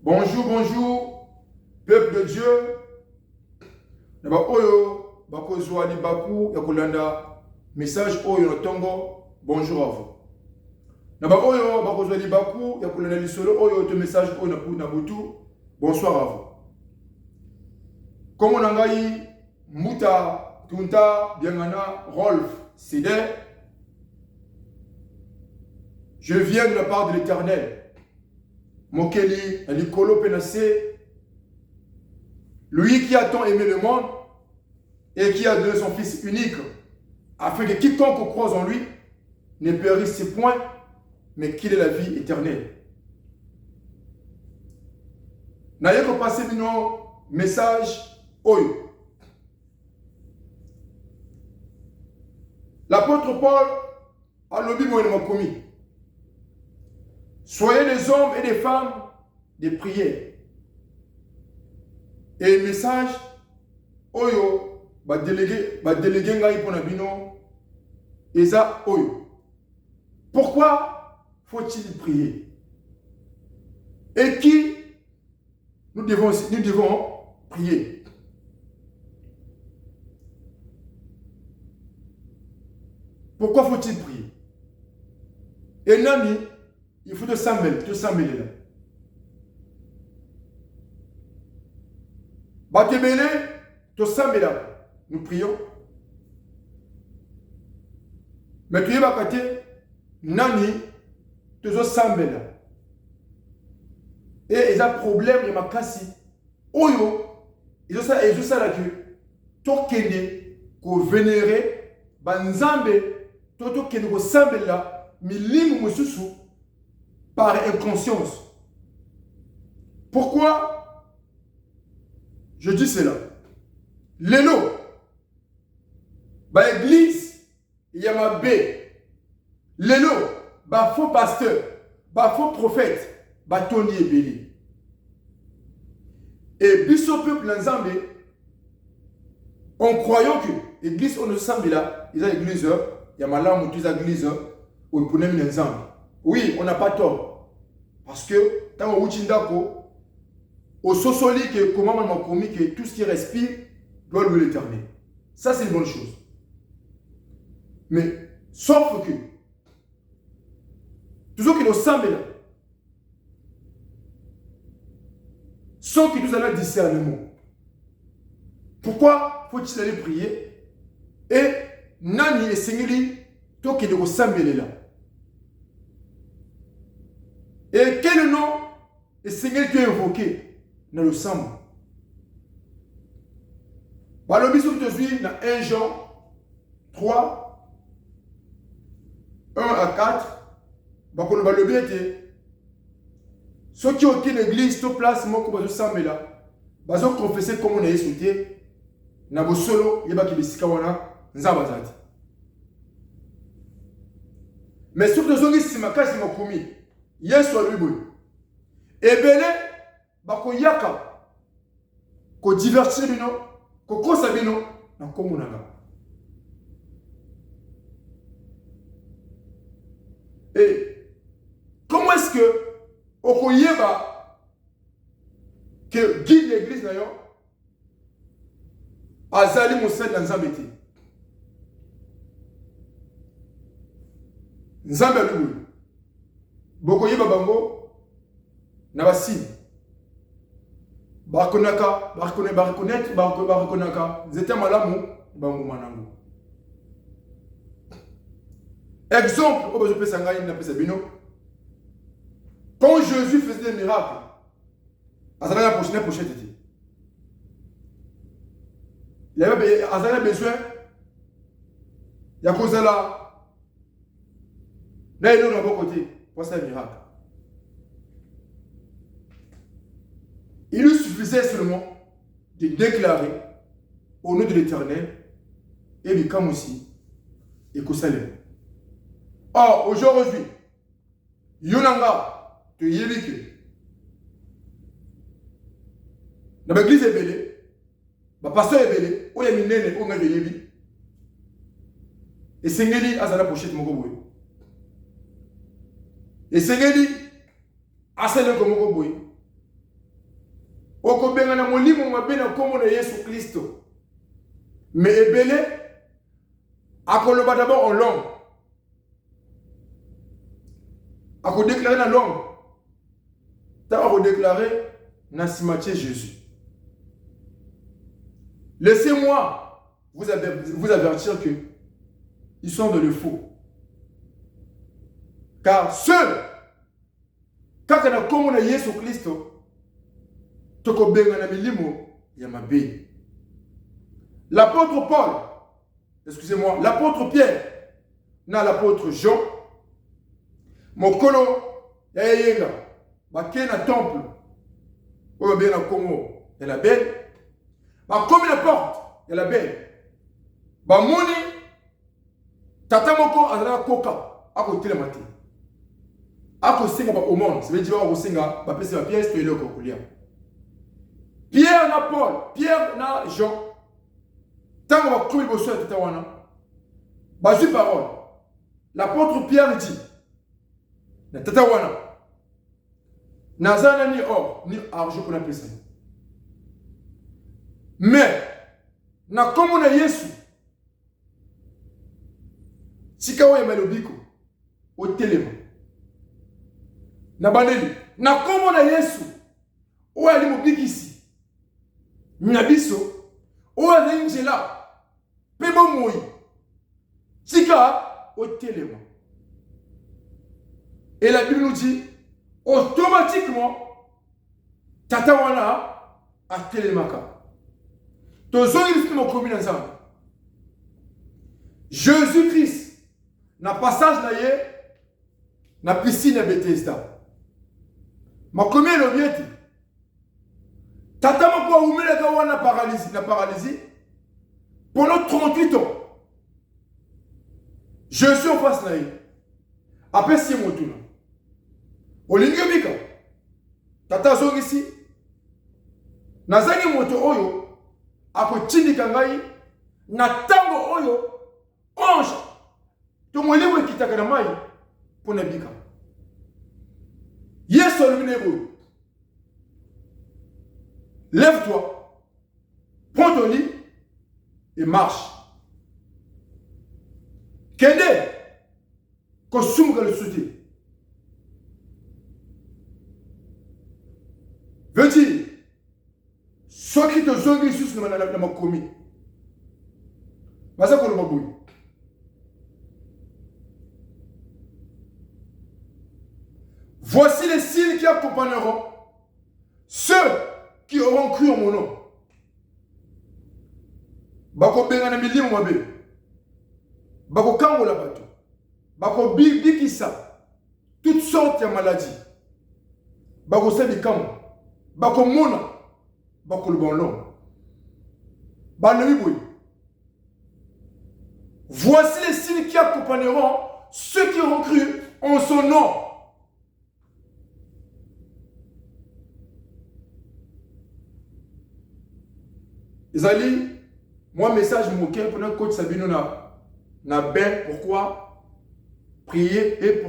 Bonjour, bonjour, peuple de Dieu. Naba oyo, bako zwali baku ya kolanda message oyo na tongo. Bonjour à vous. Naba oyo, bako zwali baku ya kolanda lisolo oyo to message oyo na butu. Bonsoir à vous. Comme on a dit, Mouta, Tunta, Biangana, Rolf, Side, je viens de la part de l'Éternel. Mokeli, Alikolo Penacé, lui qui a tant aimé le monde et qui a donné son Fils unique, afin que quiconque croise en lui ne périsse point, mais qu'il ait la vie éternelle. N'ayez que passer nos messages, oyo. L'apôtre Paul a lobby mon commis. Soyez des hommes et des femmes de prière. Et le message, oyo, ba délégué ngai pour nabino, eza oyo. Pourquoi faut-il prier? Et qui nous devons prier? Pourquoi faut-il prier? Et nani, il faut te s'emmêler là. Batebele, te s'emmêler là. Nous prions. Mais tu es bakate, nani, te s'emmêler là. Et ils ont problème, ils ont cassé. Oyo, ils ont ça là que, tokene, ko vénérer, banzambe, tokene ko s'emmêler là, milimu mususu, par inconscience. Pourquoi je dis cela? L'élo, bah église, il y a ma bé. L'élo, bah faux pasteur, bah faux prophète, bah Tony et Béli. Et biso peuple Nzambe, en croyant que l'église on ne semble là, il y a l'église, il y a malin ou des églises, où il connaît Nzambe. Oui, on n'a pas tort. Parce que, quand on est au sosoli, comment on a commis que tout ce qui respire doit louer l'Éternel. Ça, c'est une bonne chose. Mais, sauf que, tout ce qui nous semble là, sans que nous allons discernement. Pourquoi faut-il aller prier? Et, nani et sengeli, tout qui nous semble là. Et quel nom est Seigneur qui est invoqué dans le sang? Le bisou te suit dans 1 Jean 3, 1 à 4. Le bien était ceux qui ont quitté l'église, toute place, moi, comme je sens là, ils ont confessé comme on a souhaité. Na bo solo, il y a qui bisika wana, nzabazati. Mais surtout, ils ont si ma case m'a commis. Yes or lui. Ebele, bako yaka, ko divertir bino, ko kosa bino, na komunanga. Et comment est-ce que okoyeba que guide l'église d'ailleurs azali mosel na Nzambe te? Nzambe alubu. Bokoyeba bango na basine. Bareconnaître, zete malamu bango manango. Exemple, au besoin de Sangaï na pesa bino. Quand Jésus faisait des miracles, azala prochaine pochette était. Il avait besoin ya kozala na elo na bon côté. C'est un miracle. Il lui suffisait seulement de déclarer au nom de l'Éternel et de comme aussi et Kosalem. Or, aujourd'hui, Yonanga te yébike. Dans l'église est belé, le pasteur est belé, où il y a une nene, où il y a une yébi. Et Sengeli a la pochette mon goboy. Et Sengeli a celle comme goboy. okobenga na molimo mabe na kombo na Yesu Kristo. Mais ebele akoloba d'abord en langue. Ako déclarer la langue. T'as déclarer na simatier Jésus. Laissez-moi vous avertir que ils sont dans le faux. Car ceux quand on a comme Yesu Kristo toko benga na milimo ya mabe. L'apôtre Paul, excusez-moi, l'apôtre Pierre, na l'apôtre Jean, mokolo ya yenga, baké na temple, oyo bien na Congo, ya la belle, bakomi na porte, ya la belle, bamoni, tata moko azala koka, ako telema te, ako singa ba omon, ça veut dire ako singa, ba pesi ba pièce to eloko kolia. Pierre na Paul, Pierre na Jean, tant qu'on va trouver le soir de Tawana, basu parole. L'apôtre Pierre dit, na Tatawana, nazana ni or, ni argent qu'on appelle ça. Mais, na comme on a Yesu, Sikawa Yamalobiko, au téléma. Na baneli, na comme on a Yesu, ou ali mobikisi, Nabiso, ou ali Angela, Pebo Moui, Tika, au téléma. Et la Bible nous dit, automatiquement, Tatawana a télémaka. Jésus-Christ, na passage na na piscine à Bethesda. Ma combien l'objectif? Tata m'a pas oumé la kawana paralysie pendant 38 ans. Je suis en face là. Après 6 mois tout là. Olingi bika. Tata zongi ici. Nazangi moto oyo akotindika ngai na tango oyo ange to molimo ekitaka na mai pona bika. Yesu alumine. Lève-toi, prends ton lit et marche. Kende kosumuka le soutien. Veut dire, ceux qui te zongi Jesus ne m'a commis. Vas-y pour le mabouille. Voici les signes qui accompagneront ceux qui auront cru en mon nom. Bako bengana milimo mabe. Bako kangola bato. Bako bikisa. Toutes sortes de maladies. Bako sebi kango. Bako mona. Bako le bon l'homme. Banoui. Voici les signes qui accompagneront ceux qui auront cru en son nom. Zali, moi message moqué pour notre coach Sabino na ben pourquoi prier et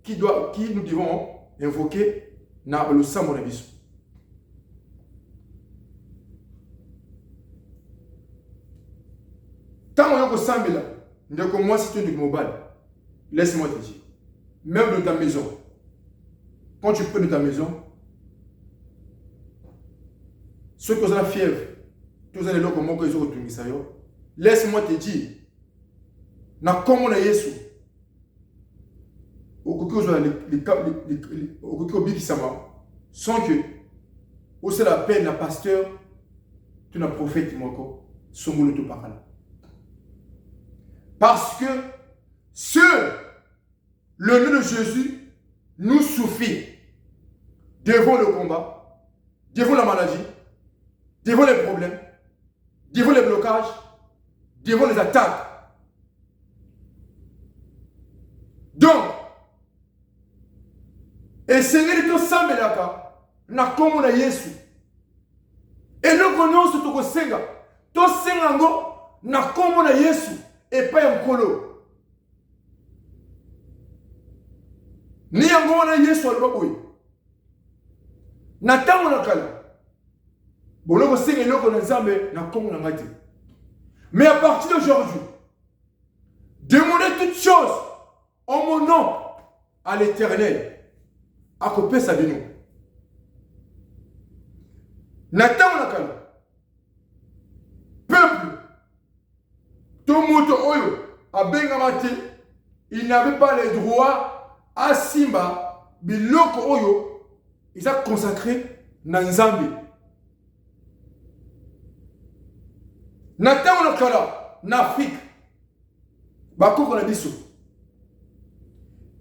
qui nous devons invoquer na le sang mon avis. Tant on a que 100 000 là, comme moi si tu es du mobile, laisse-moi te dire, même dans ta maison, quand tu peux de ta maison, ceux qui ont la fièvre, tous les gens comment ils ont retourné ça, laisse-moi te dire, na comme on a Yesu, au sans que, au c'est la peine, la pasteur, tu n'as prophète, moi, son boulot tout par là. Parce que le nom de Jésus nous suffit devant le combat, devant la maladie, devant les problèmes, devant les blocages, devant les attaques. Donc, essayez de tout ça, na comme on a Yesu. Et nous connaissons tout ce que tout ce na comme on a Yesu. Et pas un colo. Ni un gros na Yesu al baboui. Na tango na kala. Boloko senge loko na nzambe na kongo na ngati. Mais à partir d'aujourd'hui, demandez toutes choses en mon nom à l'Éternel. À couper sa bino. Nathan nakala. Peuple. Tomoto oyo. A Bengamate. Il n'avait pas le droit à Simba. Biloko oyo. Ils ont consacré Nanzambi. Nathan nakala. N'Afrique. Bako konabiso.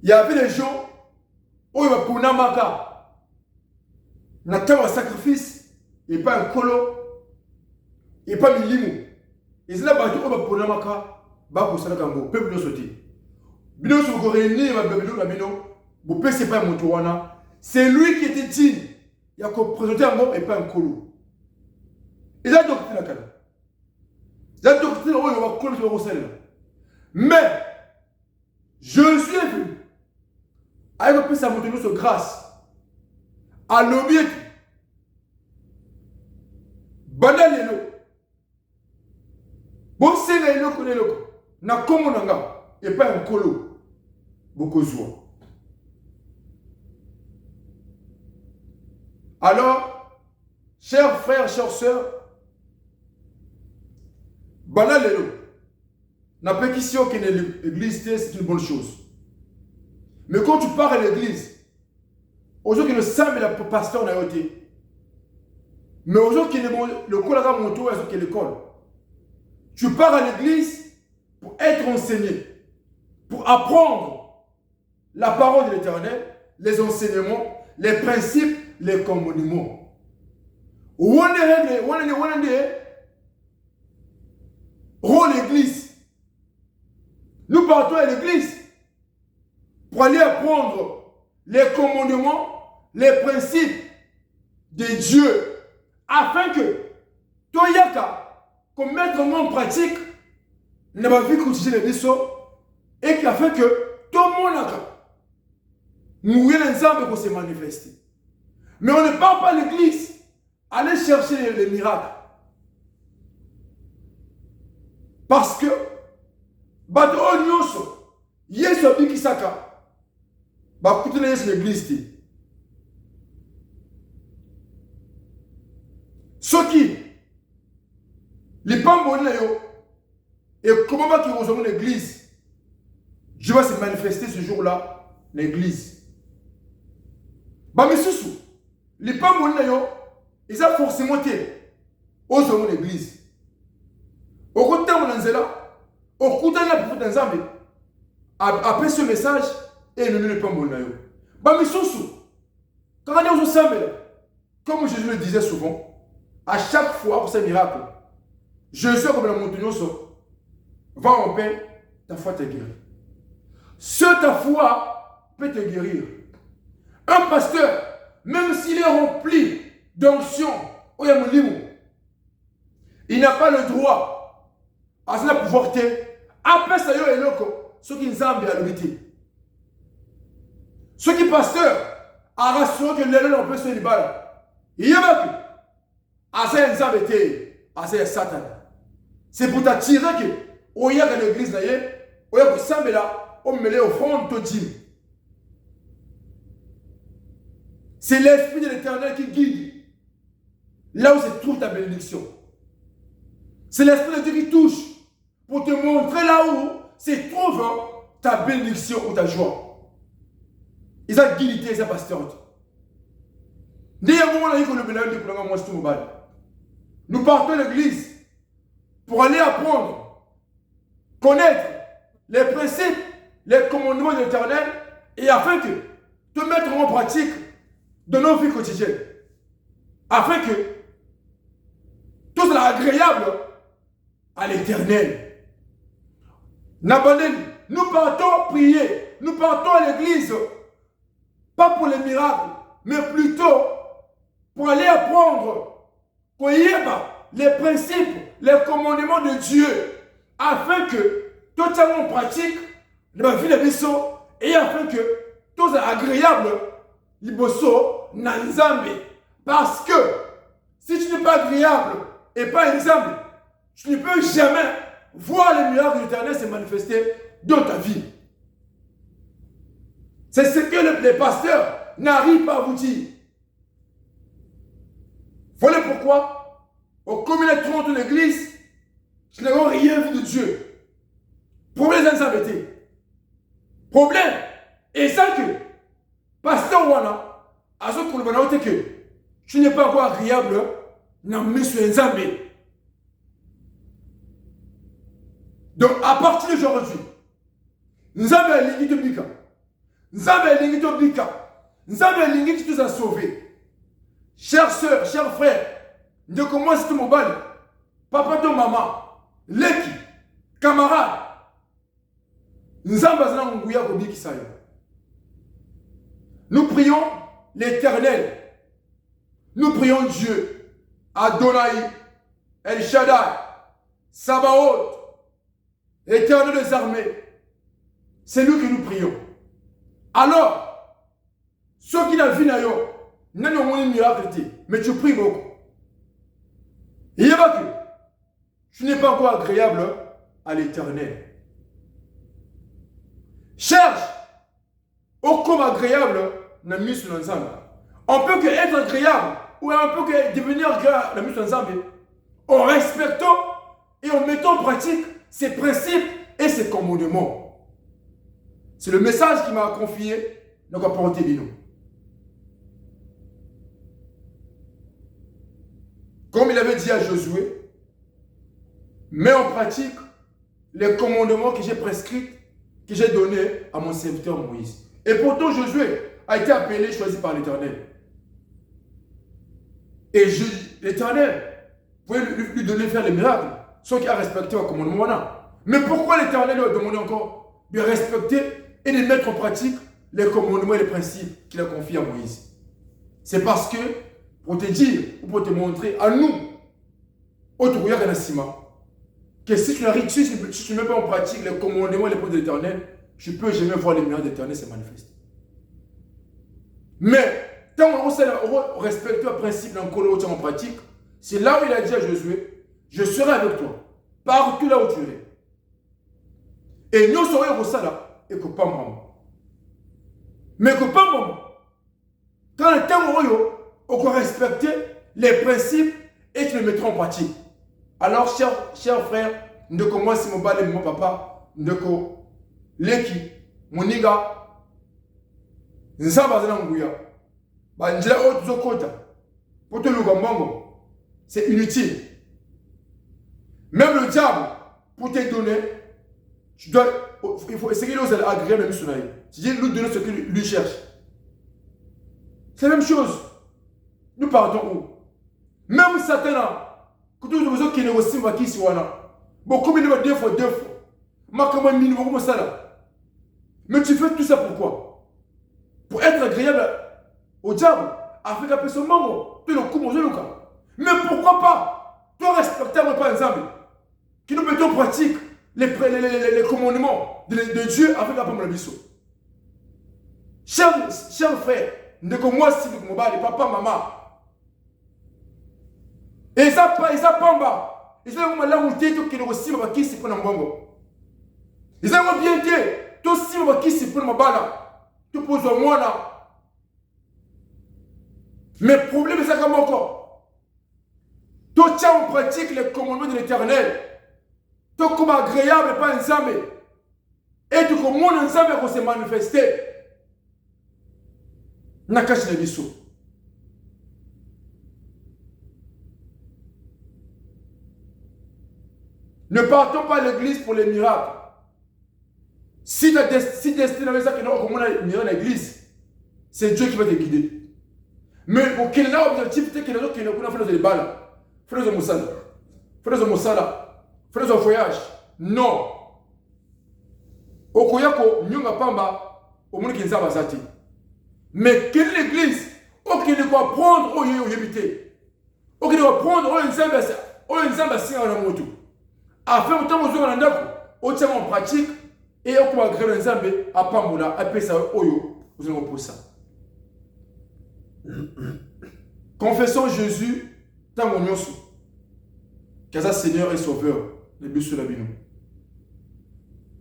Il y avait des gens. Oyo pour Namaka. Nathan un sacrifice. Il n'est pas un colo. Il n'est pas un limo. Et c'est là que pour Namaka. Bako Salakambo. Peuple de sauter. Bino sur Goréni. Bopé c'est pas un motowana. C'est lui qui était digne. Il a présenté un mot et pas un colo. Il a doctrine la canne. Il a doctrine où il va coller sur le recel. Mais je suis venu. Avec plus à monter sur grâce. À l'objet. Banalelo. Bon c'est le loko ne loko. Na komo nanga et pas un colo. Beaucoup joie. Alors, chers frères, chères sœurs, banalelo. La pétition que l'église c'est une bonne chose. Mais quand tu pars à l'église, aujourd'hui le sang et le pasteur n'a été. Mais aujourd'hui le collara monto et l'école. Tu pars à l'église pour être enseigné, pour apprendre la parole de l'Éternel, les enseignements, les principes, les commandements. Rôle l'église. Nous partons à l'église pour aller apprendre les commandements, les principes de Dieu, afin que Toyaka, qu'on mette en pratique, n'a pas vu continuer les vaisseaux, et afin que tout le monde mourir ensemble pour se manifester. Mais on ne part pas à l'église, aller chercher les miracles. Parce que, bato onyoso, yesu abikisaka. Bah, écoutez, l'église. Ceux qui, les pambons, et comment va qu'ils rejoignent l'église, Dieu va se manifester ce jour-là, l'église. Bah, mais sous, les pambons, ils ont forcément été aux hommes de l'église. Au côté de mon anzela, au côté de la prophète d'Anzambe, après ce message, et nous ne pouvons pas. Bah, mais sous, quand on est aux ensemble, comme Jésus le disait souvent, à chaque fois pour ces miracles, Jésus, comme la montagne, va en paix, ta foi te guérit. Seule ta foi peut te guérir. Un pasteur, même s'il est rempli d'onction, il n'a pas le droit à cela pouvoir te. Après ça, il y a ceux qui nous ont l'habitude. Ceux qui pasteur a rassuré que l'élan peut se libérer. Il y a que assez nous embêté, assez Satan. C'est pour t'attirer que au y a dans l'église là, au y a que ça mais là, on met au fond de Dieu. C'est l'esprit de l'Éternel qui guide là où se trouve ta bénédiction. C'est l'esprit de Dieu qui touche pour te montrer là où se trouve ta bénédiction ou ta joie. Ils ont guidé ces pasteurs. Nous partons de l'église pour aller apprendre, connaître les principes, les commandements de l'Éternel et afin que te mettre en pratique dans nos vies quotidiennes. Afin que tout soit agréable à l'Éternel. Nous partons prier, nous partons à l'église, pas pour les miracles, mais plutôt pour aller apprendre, les principes, les commandements de Dieu, afin que tout ça en pratique, la vie de Bisso, et afin que tout soit agréable, Liboso, Nanzambe. Parce que Si tu n'es pas agréable et pas exemple, tu ne peux jamais voir les miracles de l'Éternel se manifester dans ta vie. C'est ce que les pasteurs n'arrivent pas à vous dire. Voilà pourquoi, au communauté de l'église, je n'ai rien vu de Dieu. Problème d'ensemblété. Problème. Et ça que, pasteur Wana, à ce que tu n'es pas encore agréable, n'a mis sur un zambé. Donc, à partir d'aujourd'hui, nous avons un ligne de Bika. Nous avons un ligne de Bika. Nous avons un ligne qui nous a sauvés. Chères sœurs, chers frères, de comment c'est mon bal, papa, ton maman, l'équipe, camarades, nous avons nous prions l'Éternel. Nous prions Dieu, Adonai, El Shaddai, Sabaoth, Éternel des armées. C'est nous que nous prions. Alors, ceux qui n'ont vu n'a pas de miracle, mais tu pries beaucoup. Il n'y a pas que tu n'es pas encore agréable à l'Éternel. Cherche au comme agréable n'a mis sur l'ensemble. On peut que être agréable ou on peut que devenir agréable n'a mis sur l'ensemble en respectant et en mettant en pratique ses principes et ses commandements. C'est le message qu'il m'a confié donc à porter de nous. Comme il avait dit à Josué, mets en pratique les commandements que j'ai prescrits, que j'ai donnés à mon serviteur Moïse. Et pourtant Josué a été appelé, choisi par l'Éternel. Et l'Éternel pouvait lui donner faire les miracles, sans qu'il a respecté le commandement. Mais pourquoi l'Éternel lui a demandé encore de respecter et de mettre en pratique les commandements et les principes qu'il a confiés à Moïse? C'est parce que, pour te dire, ou pour te montrer à nous, que si tu n'arrives, si tu ne mets pas en pratique les commandements et les principes de l'Éternel, je ne peux jamais voir les miracles de l'Éternel se manifester. Mais, tant qu'on respecte le principe dans le en pratique, c'est là où il a dit à Josué, je serai avec toi, partout là où tu es. Et nous serons au ça et que pas maman. Mais que pas maman. Quand le temps où on va respecter les principes et tu les mettras en pratique. Alors, chers frères, nous commençons mon balai, mon papa, nous l'équipe, mon niga, nous sommes en Ngouya. Pour te le c'est inutile. Même le diable, pour te donner, il faut essayer de agréer même son aïe. C'est-à-dire lui donner ce qu'il lui cherche. C'est la même chose. Nous partons où? Même Satan, que tous les autres qui négocient, qui sont là. Bon, comme il va deux fois. Mais tu fais tout ça pourquoi? Pour être agréable au diable, afin qu'après ce moment, tu le coups au cas. Mais pourquoi pas? Toi, respectable par exemple, qui nous mettons en pratique les commandements de Dieu afin qu'après mon abisso. Chers frères, ne que moi, si vous me papa, maman. Et ça pamba. Et ça, vous m'avez monté tout qui est aussi, ma qui c'est pour un bongo. Et ça, vous bien été, tout si ma qui c'est pour ma bala. Tout pose au moi là. Mais le problème, c'est comme encore. Tout tient en pratique les commandements de l'Éternel. Tout comme agréable, pas un zambé. Et tout comme mon ensemble va se manifester. Nakash Nebiso. Ne partons pas à l'église pour les miracles. Si destin avec ça que nous avons les miracles à l'église, c'est Dieu qui va te guider. Mais pour qu'il ait l'objectif, c'est que les autres qui nous font des balles, font des moussala, font des voyages. Non. Au Koyako, nous n'avons pas au monde qui nous a basati. Mais quelle église, qui ne doit prendre au yébité, qui doit prendre au nzamba si on a moto. Afin que nous avons au tient en pratique et au quoi agréer le nzambe à Pambola, à Pessa Oyo, vous allez pour ça. Confessons Jésus Tant qu'on y Kaza Seigneur et Sauveur, le biso la bino.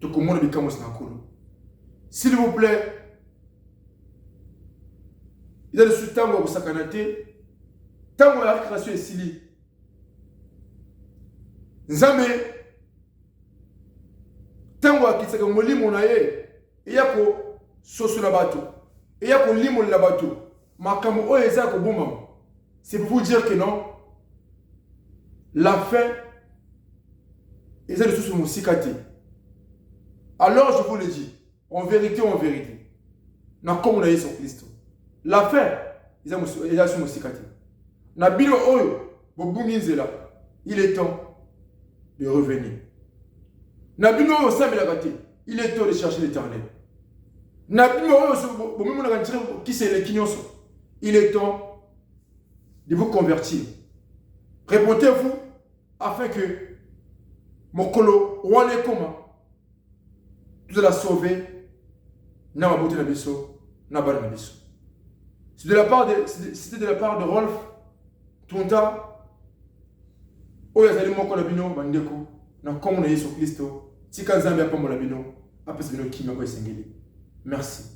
To comment le bikamos na kolo. S'il vous plaît, il a le sultan au sakanate. Tant qu'on a création et sili. Nzame. Tant qu'on a quitté que molimo na ye. Il y a ko soso na bato. Il y a ko limo na bato. Makamu o eza ko bumam. C'est pour vous dire que non. La fin, ils ont des choses sur cicaté. Alors je vous le dis, en vérité, na comme on a dit sur Christ. La fin, ils ont sur cicaté. Na bilo oyo, bobuminzela, il est temps de revenir. Na bilo oyo samela kate, il est temps de chercher l'Éternel. Na bilo oyo bomimona kanchira qui c'est les kinyoso. Il est temps de vous convertir. Répondez-vous afin que Mokolo, Wane Koma, tout la sauver, n'a pas beauté nabiso, n'a pas nabiso. C'était de la part de Rolf, Tonta, Oyazali Moko Labino, Bandeko, n'a comme on a dit sur Christo, si Kazambia Pomo Labino, après ce Bino Kimi Sengeli. Merci.